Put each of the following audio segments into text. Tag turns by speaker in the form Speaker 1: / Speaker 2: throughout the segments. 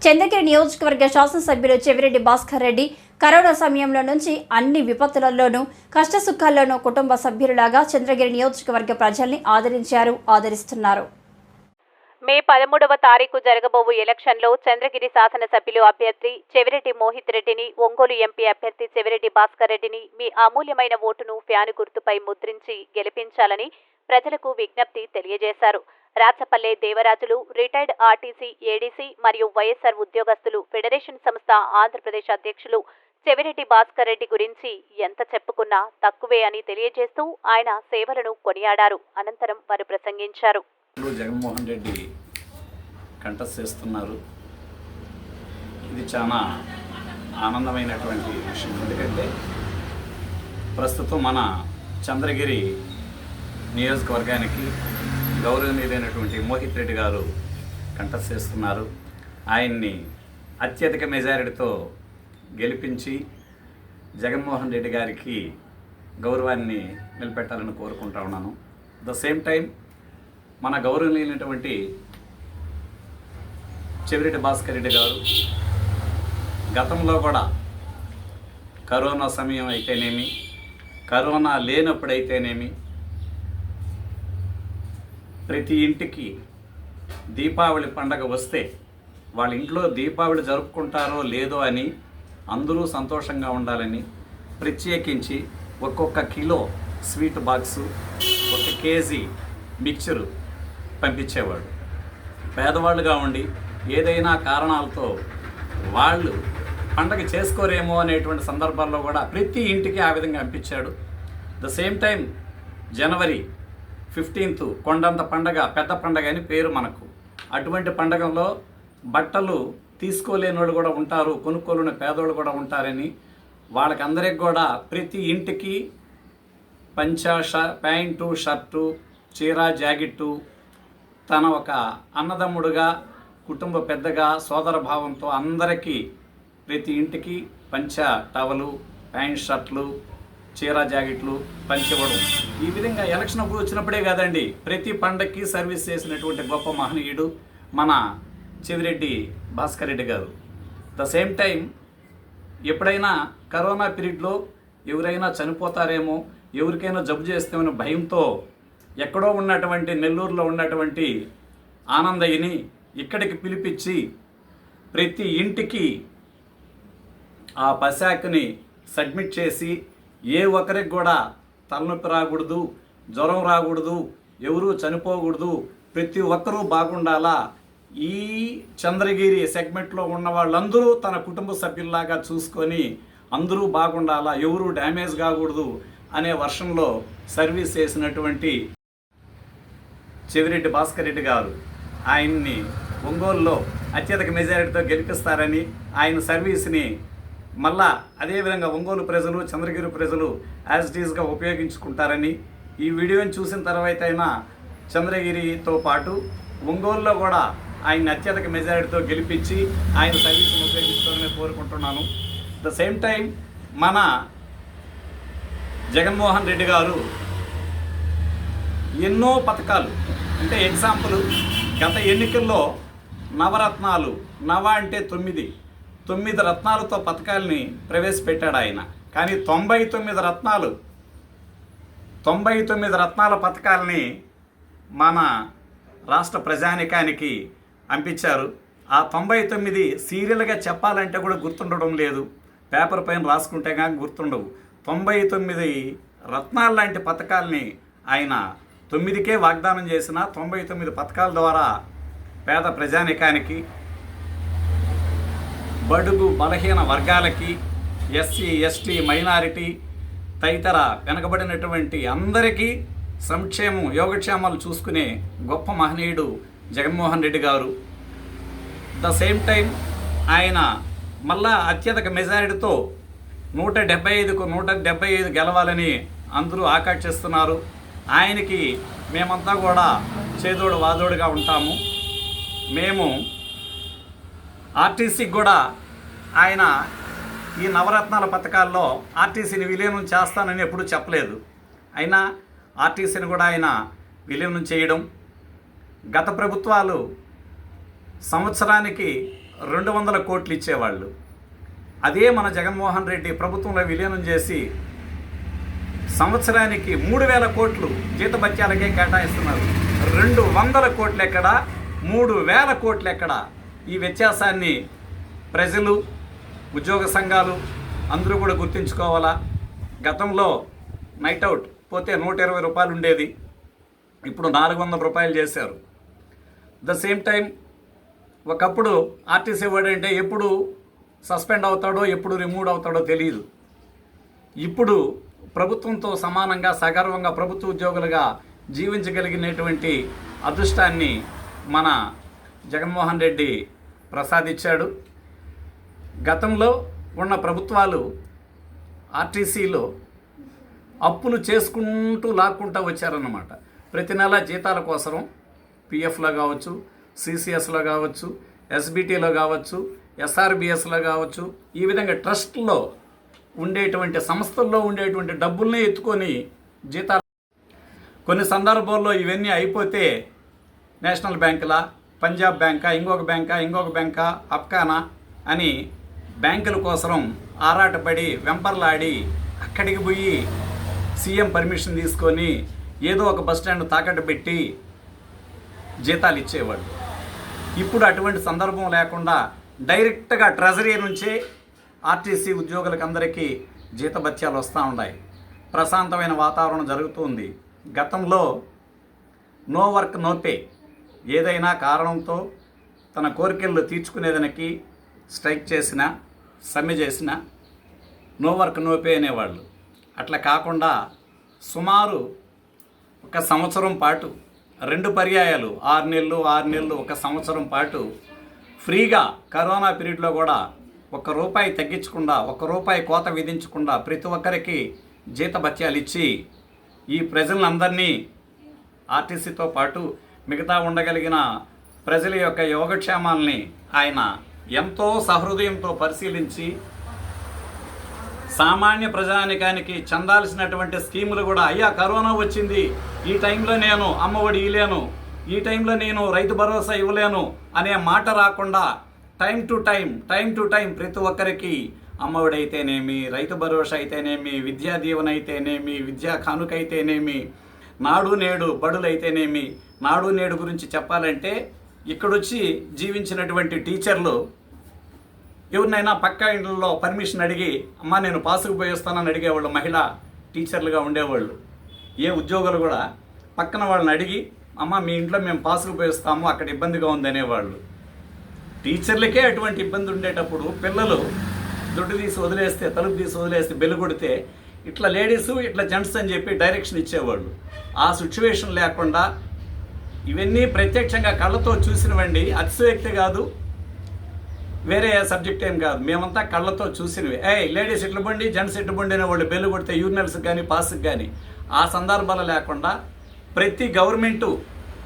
Speaker 1: చంద్రగిరి నియోజకవర్గ శాసనసభ్యులు చెవిరెడ్డి భాస్కర్ రెడ్డి కరోనా సమయంలో నుంచి అన్ని విపత్తులలోనూ కష్టసుఖాల్లోనూ కుటుంబ సభ్యులలాగా చంద్రగిరి నియోజకవర్గ ప్రజల్ని ఆదరిస్తున్నారు.
Speaker 2: మే 13వ తారీఖు జరగబోవు ఎలక్షన్లో చంద్రగిరి శాసనసభ్యులు అభ్యర్థి చెవిరెడ్డి మోహిత్ రెడ్డిని, ఒంగోలు ఎంపీ అభ్యర్థి చెవిరెడ్డి భాస్కర్ రెడ్డిని మీ అమూల్యమైన ఓటును ఫ్యాను గుర్తుపై ముద్రించి గెలిపించాలని ప్రజలకు విజ్ఞప్తి తెలియజేశారు. Rachapalle Devarajulu, retired RTC ADC మరియు వైఎస్ఆర్ ఉద్యోగస్తులు ఫెడరేషన్ సంస్థ ఆంధ్రప్రదేశ్ అధ్యక్షులు చెవిరెడ్డి భాస్కర్ రెడ్డి గురించి ఎంత చెప్పుకున్నా తక్కువే అని తెలియజేస్తూ ఆయన సేవలను కొనియాడారు. అనంతరం వారు ప్రసంగించారు.
Speaker 3: జగన్మోహన్ రెడ్డి కంటెస్ట్ చేస్తున్నారు. ఇది చాలా ఆనందమైనటువంటి విషయం. ఎందుకంటే ప్రస్తుతం మన చంద్రగిరి నియోజకవర్గానికి గౌరవనీయులైనటువంటి మోహిత్ రెడ్డి గారు కంటెస్ట్ చేస్తున్నారు. ఆయన్ని అత్యధిక మెజారిటీతో గెలిపించి జగన్మోహన్ రెడ్డి గారికి గౌరవాన్ని నిలబెట్టాలని కోరుకుంటా ఉన్నాను. ద సేమ్ టైం మన గౌరవనీయులైనటువంటి చెవిరెడ్డి భాస్కర్ రెడ్డి గారు గతంలో కూడా కరోనా సమయం అయితేనేమి, కరోనా లేనప్పుడైతేనేమి ప్రతి ఇంటికి దీపావళి పండగ వస్తే వాళ్ళ ఇంట్లో దీపావళి జరుపుకుంటారో లేదో అని అందరూ సంతోషంగా ఉండాలని ప్రత్యేకించి ఒక్కొక్క kilo sweet box, 1 KG mixture పంపించేవాడు. పేదవాళ్ళుగా ఉండి ఏదైనా కారణాలతో వాళ్ళు పండగ చేసుకోరేమో అనేటువంటి సందర్భాల్లో కూడా ప్రతి ఇంటికి ఆ విధంగా పంపించాడు. The same time January 15th కొండంత పండగ, పెద్ద పండగ అని పేరు మనకు. అటువంటి పండగలో బట్టలు తీసుకోలేని వాళ్ళు కూడా ఉంటారు, కొనుక్కోలేని పేదవాళ్ళు కూడా ఉంటారని వాళ్ళకందరికి కూడా ప్రతి ఇంటికి పంచా, ప్యాంటు, షర్టు, చీర, జాకెట్టు తన ఒక అన్నదమ్ముడుగా, కుటుంబ పెద్దగా, సోదర భావంతో అందరికీ ప్రతి ఇంటికి పంచ, టవలు, ప్యాంట్, షర్ట్లు, చీర, జాకెట్లు పంచివ్వడం. ఈ విధంగా ఎలక్షన్ అప్పుడు వచ్చినప్పుడే కాదండి, ప్రతి పండగకి సర్వీస్ చేసినటువంటి గొప్ప మహనీయుడు మన చెవిరెడ్డి భాస్కర్ రెడ్డి గారు. ద సేమ్ టైం ఎప్పుడైనా కరోనా పీరియడ్లో ఎవరైనా చనిపోతారేమో, ఎవరికైనా జబ్బు చేస్తామని భయంతో ఎక్కడో ఉన్నటువంటి నెల్లూరులో ఉన్నటువంటి ఆనందయ్యని ఇక్కడికి పిలిపించి ప్రతి ఇంటికి ఆ పశాకుని సబ్మిట్ చేసి ఏ ఒక్కరికి కూడా తలనొప్పి రాకూడదు, జ్వరం రాకూడదు, ఎవరూ చనిపోకూడదు, ప్రతి ఒక్కరూ బాగుండాలా, ఈ చంద్రగిరి సెగ్మెంట్లో ఉన్న వాళ్ళందరూ తన కుటుంబ సభ్యుల్లాగా చూసుకొని అందరూ బాగుండాలా, ఎవరూ డ్యామేజ్ కాకూడదు అనే వర్షంలో సర్వీస్ చేసినటువంటి చెవిరెడ్డి భాస్కర్ రెడ్డి గారు ఆయన్ని ఒంగోలులో అత్యధిక మెజారిటీతో గెలిపిస్తారని, ఆయన సర్వీస్ని మళ్ళా అదేవిధంగా ఒంగోలు ప్రజలు, చంద్రగిరి ప్రజలు యాజ్ ఇట్ ఈజ్గా ఉపయోగించుకుంటారని, ఈ వీడియోని చూసిన తర్వాత అయినా చంద్రగిరితో పాటు ఒంగోలులో కూడా ఆయన అత్యధిక మెజారిటీతో గెలిపించి ఆయన సర్వీస్ని ఉపయోగించుకోవాలని కోరుకుంటున్నాను. ద సేమ్ టైం మన జగన్మోహన్ రెడ్డి గారు ఎన్నో పథకాలు, అంటే ఎగ్జాంపుల్ గత ఎన్నికల్లో నవరత్నాలు, నవ అంటే 9 రత్నాలతో పథకాలని ప్రవేశపెట్టాడు ఆయన. కానీ 99 రత్నాల పథకాలని మన రాష్ట్ర ప్రజానికానికి పంపించారు. ఆ 99 సీరియల్గా చెప్పాలంటే కూడా గుర్తుండడం లేదు, పేపర్ పైన రాసుకుంటే కానీ గుర్తుండవు. 99 రత్నాలు లాంటి పథకాలని ఆయన 9కే వాగ్దానం చేసిన 99 పథకాల ద్వారా పేద ప్రజానికానికి, బడుగు బలహీన వర్గాలకి, ఎస్సీ, ఎస్టీ, మైనారిటీ తదితర వెనకబడినటువంటి అందరికీ సంక్షేమం, యోగక్షేమాలు చూసుకునే గొప్ప మహనీయుడు జగన్మోహన్ రెడ్డి గారు. ద సేమ్ టైం ఆయన మళ్ళా అత్యధిక మెజారిటీతో 175కు 175 గెలవాలని అందరూ ఆకాంక్షిస్తున్నారు. ఆయనకి మేమంతా కూడా చేదోడు వాదోడుగా ఉంటాము. మేము ఆర్టీసీకి కూడా ఆయన ఈ నవరత్నాల పథకాల్లో ఆర్టీసీని విలీనం చేస్తానని ఎప్పుడూ చెప్పలేదు. అయినా ఆర్టీసీని కూడా ఆయన విలీనం చేయడం, గత ప్రభుత్వాలు సంవత్సరానికి 200 కోట్లు ఇచ్చేవాళ్ళు. అదే మన జగన్మోహన్ రెడ్డి ప్రభుత్వంలో విలీనం చేసి సంవత్సరానికి 3000 కోట్లు జీతభత్యాలకే కేటాయిస్తున్నారు. 200 కోట్లు ఎక్కడ, 3000 కోట్లు ఎక్కడ? ఈ వ్యత్యాసాన్ని ప్రజలు, ఉద్యోగ సంఘాలు అందరూ కూడా గుర్తుంచుకోవాలా. గతంలో నైట్ అవుట్ పోతే 120 రూపాయలు ఉండేది, ఇప్పుడు 400 రూపాయలు చేశారు. ద సేమ్ టైం ఒకప్పుడు ఆర్టీసీ వాడంటే ఎప్పుడు సస్పెండ్ అవుతాడో ఎప్పుడు రిమూవ్ అవుతాడో తెలియదు. ఇప్పుడు ప్రభుత్వంతో సమానంగా సగర్వంగా ప్రభుత్వ ఉద్యోగులుగా జీవించగలిగినటువంటి అదృష్టాన్ని మన జగన్మోహన్ రెడ్డి ప్రసాదించాడు. గతంలో ఉన్న ప్రభుత్వాలు ఆర్టీసీలో అప్పులు చేసుకుంటూ లాక్కుంటూ వచ్చారన్నమాట. ప్రతి నెల జీతాల కోసం పిఎఫ్లో కావచ్చు, సిసిఎస్లో కావచ్చు, ఎస్బిటీలో కావచ్చు, ఎస్ఆర్బిఎస్లో కావచ్చు, ఈ విధంగా ట్రస్ట్లో ఉండేటువంటి సంస్థల్లో ఉండేటువంటి డబ్బుల్ని ఎత్తుకొని జీతాలు. కొన్ని సందర్భాల్లో ఇవన్నీ అయిపోతే నేషనల్ బ్యాంకులా, పంజాబ్ బ్యాంకా, ఇంకొక బ్యాంకా, అప్కానా అని బ్యాంకుల కోసం ఆరాటపడి వెంపర్లాడి అక్కడికి పోయి సీఎం పర్మిషన్ తీసుకొని ఏదో ఒక బస్టాండ్ తాకట్టు పెట్టి జీతాలు ఇచ్చేవాళ్ళు. ఇప్పుడు అటువంటి సందర్భం లేకుండా డైరెక్ట్గా ట్రెజరీ నుంచే ఆర్టీసీ ఉద్యోగులకు అందరికీ జీతభత్యాలు వస్తూ ఉన్నాయి. ప్రశాంతమైన వాతావరణం జరుగుతుంది. గతంలో నో వర్క్ నో పే, ఏదైనా కారణంతో తన కోరికలు తీర్చుకునేదానికి స్ట్రైక్ చేసిన, సమ్మె చేసిన నో వర్క్ నో పే అనేవాళ్ళు. అట్లా కాకుండా సుమారు 1 సంవత్సరం పాటు 2 పర్యాయాలు 6 నెలలు 1 సంవత్సరం పాటు ఫ్రీగా కరోనా పీరియడ్లో కూడా ₹1 తగ్గించకుండా, ₹1 కోత విధించకుండా ప్రతి ఒక్కరికి జీతభత్యాలు ఇచ్చి ఈ ప్రజలందరినీ ఆర్టీసీతో పాటు మిగతా ఉండగలిగిన ప్రజల యొక్క యోగక్షేమాలని ఆయన ఎంతో సహృదయంతో పరిశీలించి సామాన్య ప్రజానికానికి చెందాల్సినటువంటి స్కీములు కూడా, అయ్యా కరోనా వచ్చింది, ఈ టైంలో నేను అమ్మఒడి ఇవ్వలేను, ఈ టైంలో నేను రైతు భరోసా ఇవ్వలేను అనే మాట రాకుండా టైం టు టైం ప్రతి ఒక్కరికి అమ్మఒడి అయితేనేమి, రైతు భరోసా అయితేనేమి, విద్యా దీవెన అయితేనేమి, విద్యా కానుక అయితేనేమి, నాడు నేడు బడులు అయితేనేమి. నాడు నేడు గురించి చెప్పాలంటే ఇక్కడొచ్చి జీవించినటువంటి టీచర్లు ఎవరినైనా పక్క ఇంట్లో పర్మిషన్ అడిగి అమ్మ నేను పాసుకు పోయి వస్తానని అడిగేవాళ్ళు. మహిళా టీచర్లుగా ఉండేవాళ్ళు. ఏ ఉద్యోగులు కూడా పక్కన వాళ్ళని అడిగి అమ్మ మీ ఇంట్లో మేము పాసుకు పోయి వస్తాము, అక్కడ ఇబ్బందిగా ఉంది అనేవాళ్ళు. టీచర్లకే అటువంటి ఇబ్బంది ఉండేటప్పుడు పిల్లలు దుడ్డు తీసి వదిలేస్తే, తలుపు తీసి వదిలేస్తే, బెల్లు కొడితే ఇట్లా లేడీసు ఇట్లా జెంట్స్ అని చెప్పి డైరెక్షన్ ఇచ్చేవాళ్ళు. ఆ సిచ్యువేషన్ లేకుండా ఇవన్నీ ప్రత్యక్షంగా కళ్ళతో చూసినవండి, అతిశయోక్తి కాదు, వేరే సబ్జెక్ట్ ఏం కాదు, మేమంతా కళ్ళతో చూసినవి. లేడీస్ ఇట్ల బండి, జెంట్స్ ఇట్ల బండి అనేవాళ్ళు బెల్లు కొడితే యూరినల్స్కి కానీ పాస్కి కానీ. ఆ సందర్భాలు లేకుండా ప్రతి గవర్నమెంటు,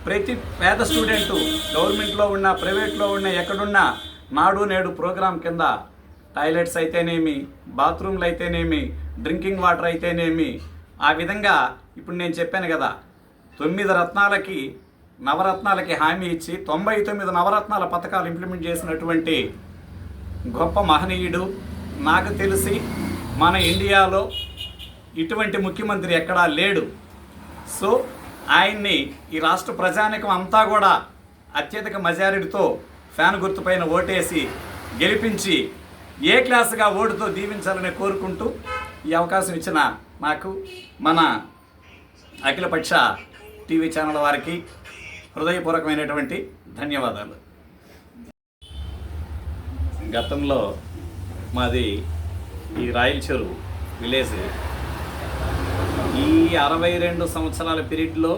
Speaker 3: ప్రతి పేద స్టూడెంటు గవర్నమెంట్లో ఉన్న, ప్రైవేట్లో ఉన్న, ఎక్కడున్నా నాడు నేడు ప్రోగ్రాం కింద టాయిలెట్స్ అయితేనేమి, బాత్రూమ్లు అయితేనేమి, డ్రింకింగ్ వాటర్ అయితేనేమి, ఆ విధంగా ఇప్పుడు నేను చెప్పాను కదా 9 రత్నాలకి, నవరత్నాలకి హామీ ఇచ్చి 99 నవరత్నాల పథకాలు ఇంప్లిమెంట్ చేసినటువంటి గొప్ప మహనీయుడు. నాకు తెలిసి మన ఇండియాలో ఇటువంటి ముఖ్యమంత్రి ఎక్కడా లేడు. సో ఆయన్ని ఈ రాష్ట్ర ప్రజానికం అంతా కూడా అత్యధిక మెజారిటీతో ఫ్యాన్ గుర్తుపైన ఓటేసి గెలిపించి ఏ క్లాసుగా ఓటుతో దీవించాలని కోరుకుంటూ ఈ అవకాశం ఇచ్చిన నాకు మన అఖిలపక్ష టీవీ ఛానల్ వారికి హృదయపూర్వకమైనటువంటి ధన్యవాదాలు. గతంలో మాది ఈ రాయల చెరువు విలేజ్. ఈ 62 సంవత్సరాల పీరియడ్లో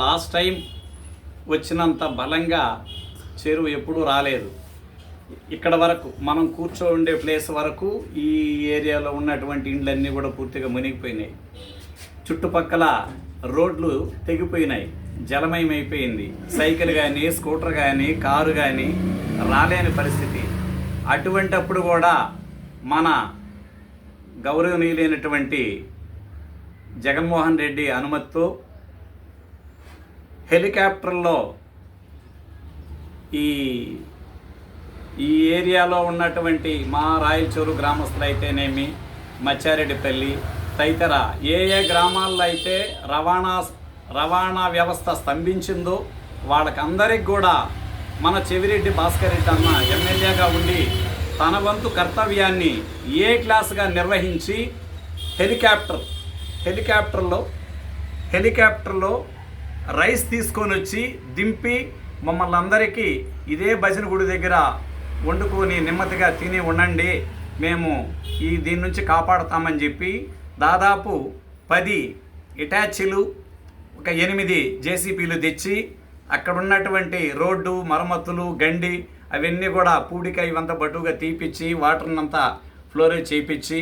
Speaker 3: లాస్ట్ టైం వచ్చినంత బలంగా చెరువు ఎప్పుడూ రాలేదు. ఇక్కడ వరకు మనం కూర్చోండే ప్లేస్ వరకు ఈ ఏరియాలో ఉన్నటువంటి ఇండ్లన్నీ కూడా పూర్తిగా మునిగిపోయినాయి. చుట్టుపక్కల రోడ్లు తెగిపోయినాయి, జలమయమైపోయింది. సైకిల్ కానీ, స్కూటర్ కానీ, కారు కానీ రాలేని పరిస్థితి. అటువంటప్పుడు కూడా మన గౌరవనీయులైనటువంటి జగన్మోహన్ రెడ్డి అనుమతితో హెలికాప్టర్లో ఈ ఈ ఏరియాలో ఉన్నటువంటి మా రాయలచూరు గ్రామస్తులు అయితేనేమి, మచ్చారెడ్డిపల్లి తదితర ఏ గ్రామాల్లో అయితే రవాణా వ్యవస్థ స్తంభించిందో వాళ్ళకందరికి కూడా మన చెవిరెడ్డి భాస్కర్ రెడ్డి అన్న ఎమ్మెల్యేగా ఉండి తన వంతు కర్తవ్యాన్ని ఏ క్లాస్గా నిర్వహించి హెలికాప్టర్లో రైస్ తీసుకొని వచ్చి దింపి మమ్మల్ని అందరికీ ఇదే భజన గుడి దగ్గర వండుకొని నెమ్మదిగా తిని ఉండండి, మేము దీని నుంచి కాపాడుతామని చెప్పి దాదాపు 10 ఇటాచీలు, ఒక 8 జేసీపీలు తెచ్చి అక్కడ ఉన్నటువంటి రోడ్డు మరమ్మతులు, గండి అవన్నీ కూడా పూడిక ఇవంతా బటుగా తీపిచ్చి వాటర్నంతా ఫ్లోరేజ్ చేయించి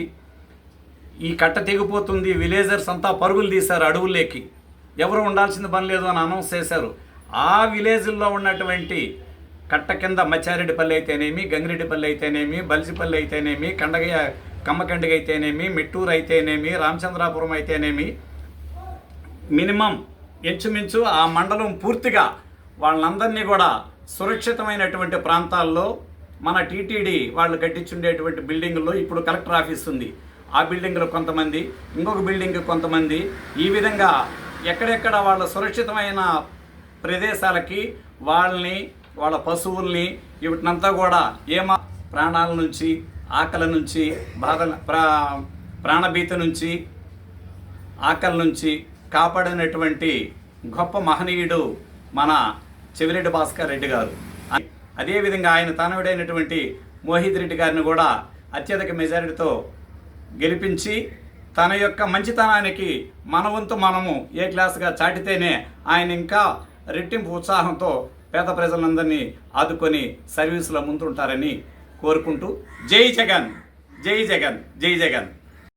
Speaker 3: ఈ కట్ట తెగిపోతుంది, విలేజర్స్ అంతా పరుగులు తీశారు అడవుల్లోకి, ఎవరు ఉండాల్సిన పని లేదు అని అనౌన్స్ చేశారు. ఆ విలేజ్ల్లో ఉన్నటువంటి కట్ట కింద మచ్చారెడ్డిపల్లి అయితేనేమి, గంగిరెడ్డిపల్లి అయితేనేమి, బలిసిపల్లి అయితేనేమి, కమ్మకండిగ అయితేనేమి, మిట్టూరు అయితేనేమి, రామచంద్రాపురం అయితేనేమి, మినిమం ఇంచుమించు ఆ మండలం పూర్తిగా వాళ్ళందరినీ కూడా సురక్షితమైనటువంటి ప్రాంతాల్లో మన టీటీడీ వాళ్ళు కట్టించుండేటువంటి బిల్డింగుల్లో ఇప్పుడు కలెక్టర్ ఆఫీస్ ఉంది, ఆ బిల్డింగ్లో కొంతమంది, ఇంకొక బిల్డింగ్ కొంతమంది, ఈ విధంగా ఎక్కడెక్కడ వాళ్ళ సురక్షితమైన ప్రదేశాలకి వాళ్ళని, వాళ్ళ పశువుల్ని వీటినంతా కూడా ప్రాణాల నుంచి, ఆకలి నుంచి, ప్రాణభీతి నుంచి, ఆకలి నుంచి కాపాడినటువంటి గొప్ప మహనీయుడు మన చెవిరెడ్డి భాస్కర్ రెడ్డి గారు. అదేవిధంగా ఆయన తనయుడైనటువంటి మోహిత్ రెడ్డి గారిని కూడా అత్యధిక మెజారిటీతో గెలిపించి తన యొక్క మంచితనానికి మన వంతు మనము ఏ క్లాస్గా చాటితేనే ఆయన ఇంకా రెట్టింపు ఉత్సాహంతో పేద ప్రజలందరినీ ఆదుకొని సర్వీసులో ముందుంటారని కోరుకుంటూ జై జగన్, జై జగన్, జై జగన్.